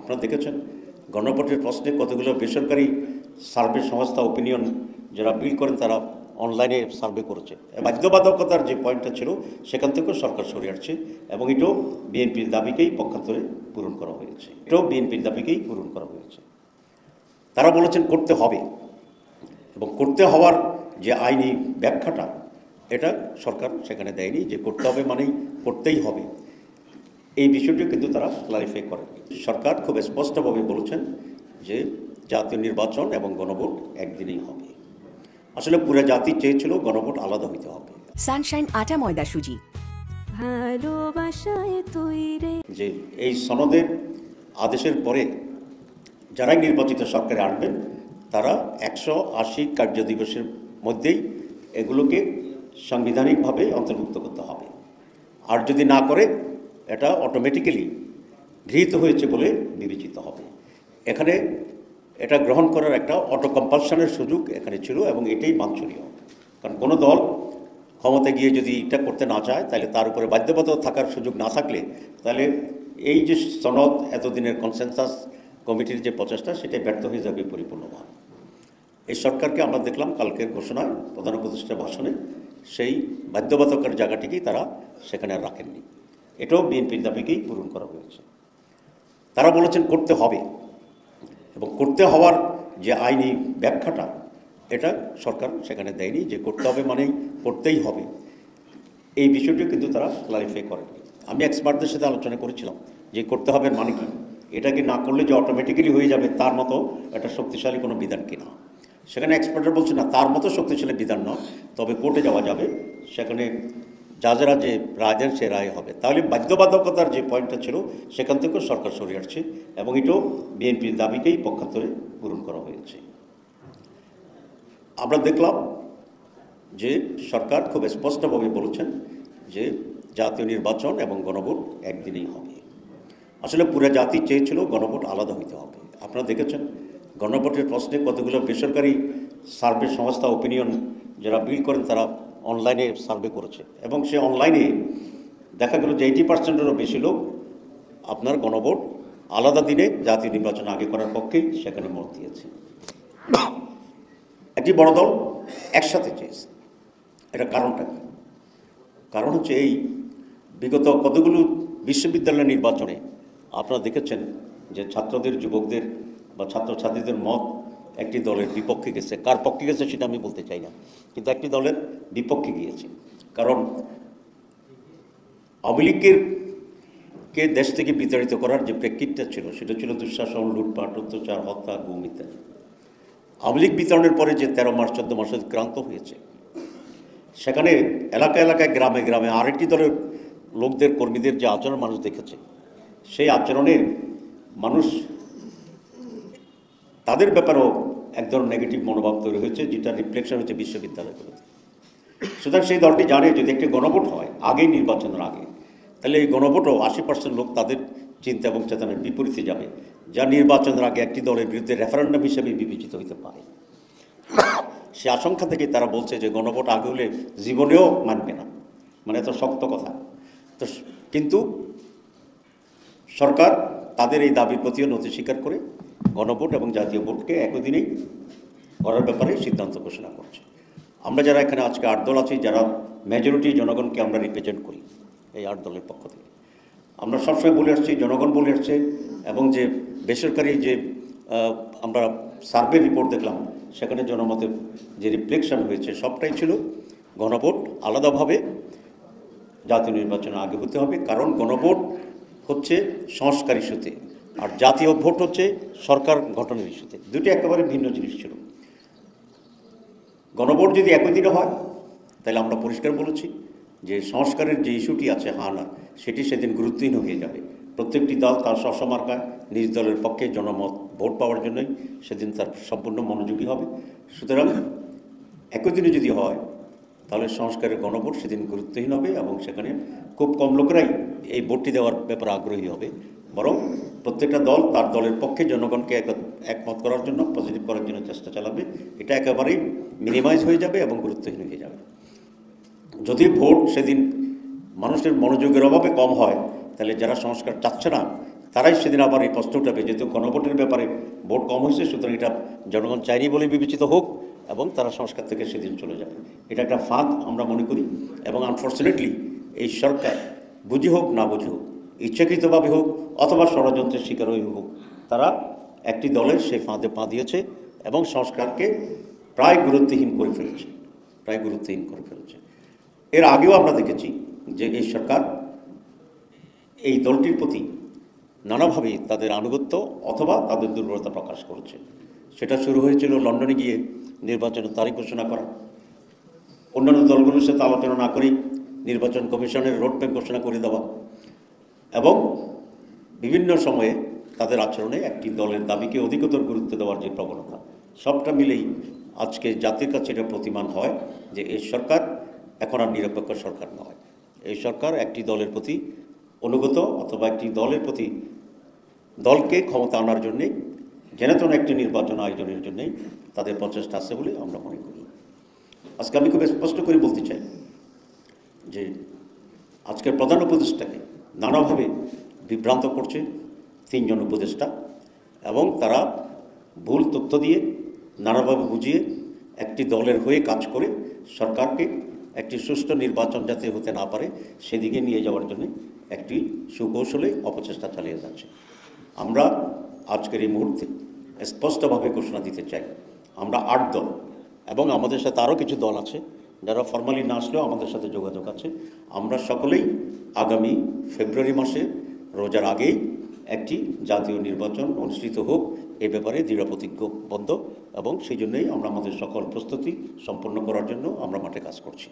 আপনারা দেখেছেন গণভোটের প্রশ্নে কতগুলো বেসরকারি সার্ভে সংস্থা ওপিনিয়ন যারা বিল করেন তারা অনলাইনে সার্ভে করেছে। বাধ্যবাধকতার যে পয়েন্টটা ছিল সেখান থেকেও সরকার সরে আসছে এবং এটাও বিএনপির দাবিকেই পক্ষান্তরে পূরণ করা হয়েছে। তারা বলেছেন করতে হবে, এবং করতে হওয়ার যে আইনি ব্যাখ্যাটা এটা সরকার সেখানে দেয়নি, যে করতে হবে মানেই করতেই হবে। এই বিষয়টি কিন্তু তারা ক্লারিফাই করেনি। সরকার খুব স্পষ্টভাবে বলেছেন যে জাতীয় নির্বাচন এবং গণভোট একদিনেই হবে। আসলে পুরো জাতি চেয়েছিল গণভোট আলাদা হইতে হবে। সানশাইন আটা ময়দা সুজি যে এই সনদের আদেশের পরে যারাই নির্বাচিত সরকারে আসবেন তারা 180 কার্য দিবসের মধ্যেই এগুলোকে সাংবিধানিকভাবে অন্তর্ভুক্ত করতে হবে। আর যদি না করে এটা অটোমেটিক্যালি গৃহীত হয়েছে বলে বিবেচিত হবে। এখানে এটা গ্রহণ করার একটা অটো কম্পালশনের সুযোগ এখানে ছিল এবং এটাই বাঞ্ছনীয়। কারণ কোনো দল ক্ষমতায় গিয়ে যদি এটা করতে না চায় তাহলে তার উপরে বাধ্যবাধকতা থাকার সুযোগ না থাকলে তাহলে এই যে সনদ এতদিনের কনসেনসাস কমিটির যে প্রচেষ্টা সেটাই ব্যর্থ হয়ে যাবে পরিপূর্ণভাবে। এই সরকারকে আমরা দেখলাম কালকের ঘোষণায় প্রধান উপদেষ্টার ভাষণে সেই বাধ্যবাধকতার জায়গাটিকেই তারা সেখানে আর রাখেননি। এটাও বিএনপির দাবিকেই পূরণ করা হয়েছে। তারা বলেছেন করতে হবে, এবং করতে হওয়ার যে আইনি ব্যাখ্যাটা এটা সরকার সেখানে দেয়নি, যে করতে হবে মানেই করতেই হবে। এই বিষয়টিও কিন্তু তারা ক্লারিফাই করেননি। আমি এক্সপার্টদের সাথে আলোচনা করেছিলাম যে করতে হবে মানে কি, এটাকে না করলে যে অটোমেটিক্যালি হয়ে যাবে তার মতো একটা শক্তিশালী কোনো বিধান কিনা। সেখানে এক্সপার্টরা বলছে না, তার মতো শক্তিশালী বিধান নয়, তবে কোর্টে যাওয়া যাবে, সেখানে যারা যে রায় দেন সে রায় হবে। তাহলে বাধ্যবাধকতার যে পয়েন্টটা ছিল সেখান থেকেও সরকার সরে আসছে এবং এটাও বিএনপির দাবিকেই পক্ষান্তরে পূরণ করা হয়েছে। আমরা দেখলাম যে সরকার খুব স্পষ্টভাবে বলেছেন যে জাতীয় নির্বাচন এবং গণভোট একদিনেই হবে। আসলে পুরো জাতি চেয়েছিল গণভোট আলাদা হইতে হবে। আপনারা দেখেছেন গণভোটের প্রশ্নে কতগুলো বেসরকারি সার্ভে সংস্থা ওপিনিয়ন যারা বিল করেন তারা অনলাইনে সার্ভে করেছে এবং সে অনলাইনে দেখা গেল যে 80%-এরও বেশি লোক আপনার গণভোট আলাদা দিনে জাতীয় নির্বাচন আগে করার পক্ষেই সেখানে মত দিয়েছে। একটি বড় দল একসাথে চেয়েছে। এটা কারণটা কি? কারণ হচ্ছে এই বিগত কতগুলো বিশ্ববিদ্যালয় নির্বাচনে আপনারা দেখেছেন যে ছাত্রদের, যুবকদের বা ছাত্রছাত্রীদের মত একটি দলের বিপক্ষে গেছে। কার পক্ষে গেছে সেটা আমি বলতে চাই না, কিন্তু একটি দলের বিপক্ষে গিয়েছে। কারণ আওয়ামী লীগকে দেশ থেকে বিতাড়িত করার যে প্রেক্ষিতটা ছিল সেটা ছিল দুঃশাসন, লুটপাট, অত্যাচার, হত্যা, গুম ইত্যাদি। আওয়ামী লীগ বিতরণের পরে যে 13 মাস 14 মাস অতিক্রান্ত হয়েছে, সেখানে এলাকায় এলাকায় গ্রামে গ্রামে আরেকটি দলের লোকদের, কর্মীদের যে আচরণ মানুষ দেখেছে, সেই আচরণে মানুষ তাদের ব্যাপারেও এক ধরনের নেগেটিভ মনোভাব তৈরি হয়েছে, যেটা রিফ্লেকশন হচ্ছে বিশ্ববিদ্যালয়গুলোতে। সুতরাং সেই দলটি জানে যদি একটি গণভোট হয় আগেই, নির্বাচনের আগে, তাহলে এই গণভোটও 80% লোক তাদের চিন্তা এবং চেতনার বিপরীতে যাবে, যা নির্বাচনের আগে একটি দলের বিরুদ্ধে রেফারেন্ডাম হিসেবে বিবেচিত হতে পারে। সে আশঙ্কা থেকে তারা বলছে যে গণভোট আগে হলে জীবনেও মানবে না, মানে এত শক্ত কথা। তো কিন্তু সরকার তাদের এই দাবির প্রতিও নথি স্বীকার করে গণভোট এবং জাতীয় ভোটকে একই দিনেই করার ব্যাপারে সিদ্ধান্ত ঘোষণা করছে। আমরা যারা এখানে আজকে 8 দল আছি, যারা মেজরিটি জনগণকে আমরা রিপ্রেজেন্ট করি, এই 8 দলের পক্ষ থেকে আমরা সবসময় বলে আসছি, জনগণ বলে আসছে, এবং যে বেসরকারি যে আমরা সার্ভে রিপোর্ট দেখলাম সেখানে জনমতের যে রিফ্লেকশন হয়েছে সবটাই ছিল গণভোট আলাদাভাবে জাতীয় নির্বাচনে আগে হতে হবে। কারণ গণভোট হচ্ছে সংস্কার ইস্যুতে, আর জাতীয় ভোট হচ্ছে সরকার গঠনের ইস্যুতে। দুটি একেবারে ভিন্ন জিনিস ছিল। গণভোট যদি একই দিনে হয় তাহলে আমরা পরিষ্কার বলেছি যে সংস্কারের যে ইস্যুটি আছে না, সেটি সেদিন গুরুত্বহীন হয়ে যাবে। প্রত্যেকটি দল তার স্বসমার্কায় নিজ দলের পক্ষে জনমত ভোট পাওয়ার জন্যই সেদিন তার সম্পূর্ণ মনোযোগী হবে। সুতরাং একই দিনে যদি হয় তাহলে সংস্কারের গণভোট সেদিন গুরুত্বহীন হবে এবং সেখানে খুব কম লোকেরাই এই ভোটটি দেওয়ার ব্যাপারে আগ্রহী হবে, বরং প্রত্যেকটা দল তার দলের পক্ষে জনগণকে একমত করার জন্য, পজিটিভ করার জন্য চেষ্টা চালাবে। এটা একেবারেই মিনিমাইজ হয়ে যাবে এবং গুরুত্বহীন হয়ে যাবে। যদি ভোট সেদিন মানুষের মনোযোগের অভাবে কম হয় তাহলে যারা সংস্কার চাচ্ছে না তারাই সেদিন আবার এই প্রশ্ন উঠাবে, যেহেতু গণভোটের ব্যাপারে ভোট কম হয়েছে, সুতরাং এটা জনগণ চায়নি বলে বিবেচিত হোক এবং তারা সংস্কার থেকে সেদিন চলে যাবে। এটা একটা ফাঁদ আমরা মনে করি, এবং আনফর্চুনেটলি এই সরকার বুঝি হোক না বুঝি হোক, ইচ্ছাকৃতভাবে হোক অথবা ষড়যন্ত্রের শিকার হয়ে হোক, তারা একটি দলের সেই ফাঁদে পা দিয়েছে এবং সংস্কারকে প্রায় গুরুত্বহীন করে ফেলেছে, প্রায় গুরুত্বহীন করে ফেলেছে। এর আগেও আমরা দেখেছি যে এই সরকার এই দলটির প্রতি নানাভাবে তাদের আনুগত্য অথবা তাদের দুর্বলতা প্রকাশ করেছে। সেটা শুরু হয়েছিল লন্ডনে গিয়ে নির্বাচনের তারিখ ঘোষণা করা, অন্যান্য দলগুলোর সাথে আলোচনা না করেই নির্বাচন কমিশনের রোডম্যাপ ঘোষণা করে দেওয়া, এবং বিভিন্ন সময়ে তাদের আচরণে একটি দলের দাবিকে অধিকতর গুরুত্ব দেওয়ার যে প্রবণতা, সবটা মিলেই আজকে জাতির কাছে এটা প্রতিমান হয় যে এই সরকার এখন আর নিরপেক্ষ সরকার নয়। এই সরকার একটি দলের প্রতি অনুগত অথবা একটি দলের প্রতি দলকে ক্ষমতা আনার জন্যে যেন একটি নির্বাচন আয়োজনের জন্যেই তাদের প্রচেষ্টা আছে বলে আমরা মনে করি। আজকে আমি খুব স্পষ্ট করে বলতে চাই যে আজকের প্রধান উপদেষ্টাকে নানাভাবে বিভ্রান্ত করছে তিনজন উপদেষ্টা, এবং তারা ভুল তথ্য দিয়ে নানাভাবে বুঝিয়ে একটি দলের হয়ে কাজ করে সরকারকে একটি সুষ্ঠু নির্বাচন যাতে হতে না পারে সেদিকে নিয়ে যাওয়ার জন্য একটি সুকৌশলে অপচেষ্টা চালিয়ে যাচ্ছে। আমরা আজকের এই মুহূর্তে স্পষ্টভাবে ঘোষণা দিতে চাই, আমরা 8 দল এবং আমাদের সাথে আরও কিছু দল আছে যারা ফর্মালি না আসলেও আমাদের সাথে যোগাযোগ আছে, আমরা সকলেই আগামী ফেব্রুয়ারি মাসে রোজার আগেই একটি জাতীয় নির্বাচন অনুষ্ঠিত হোক এ ব্যাপারে দৃঢ় প্রতিজ্ঞবদ্ধ, এবং সেই জন্যই আমরা আমাদের সকল প্রস্তুতি সম্পন্ন করার জন্য আমরা মাঠে কাজ করছি।